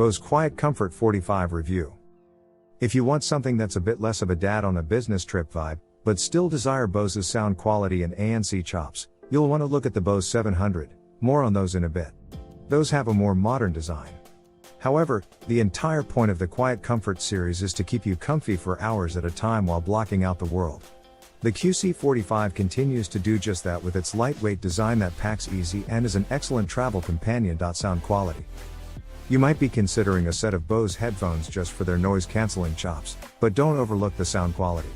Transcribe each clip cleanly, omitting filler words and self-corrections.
Bose QuietComfort 45 review. If you want something that's a bit less of a dad on a business trip vibe, but still desire Bose's sound quality and ANC chops, you'll want to look at the Bose 700, more on those in a bit. Those have a more modern design. However, the entire point of the QuietComfort series is to keep you comfy for hours at a time while blocking out the world. The QC45 continues to do just that with its lightweight design that packs easy and is an excellent travel companion. Sound quality. You might be considering a set of Bose headphones just for their noise-canceling chops, but don't overlook the sound quality.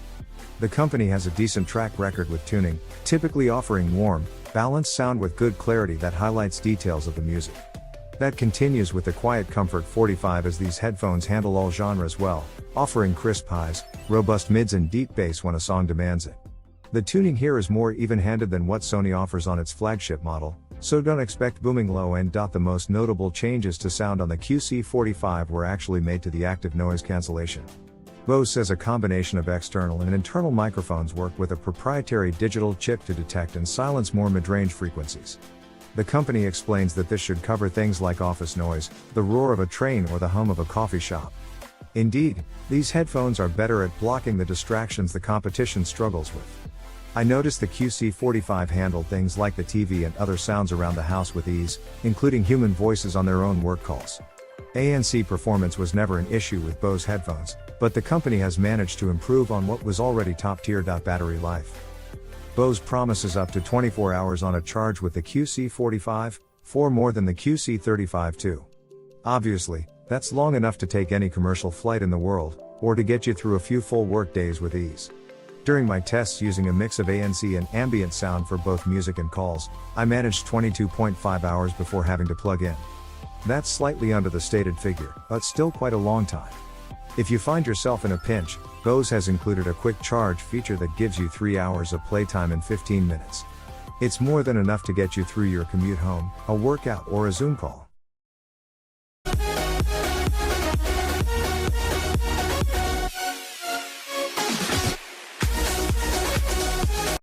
The company has a decent track record with tuning, typically offering warm, balanced sound with good clarity that highlights details of the music. That continues with the QuietComfort 45 as these headphones handle all genres well, offering crisp highs, robust mids and deep bass when a song demands it. The tuning here is more even-handed than what Sony offers on its flagship model, so don't expect booming low end. The most notable changes to sound on the QC45 were actually made to the active noise cancellation. Bose says a combination of external and internal microphones work with a proprietary digital chip to detect and silence more mid-range frequencies. The company explains that this should cover things like office noise, the roar of a train or the hum of a coffee shop. Indeed, these headphones are better at blocking the distractions the competition struggles with. I noticed the QC45 handled things like the TV and other sounds around the house with ease, including human voices on their own work calls. ANC performance was never an issue with Bose headphones, but the company has managed to improve on what was already top-tier. Battery life. Bose promises up to 24 hours on a charge with the QC45, 4 more than the QC35 too. Obviously, that's long enough to take any commercial flight in the world, or to get you through a few full work days with ease. During my tests using a mix of ANC and ambient sound for both music and calls, I managed 22.5 hours before having to plug in. That's slightly under the stated figure, but still quite a long time. If you find yourself in a pinch, Bose has included a quick charge feature that gives you 3 hours of playtime in 15 minutes. It's more than enough to get you through your commute home, a workout or a Zoom call.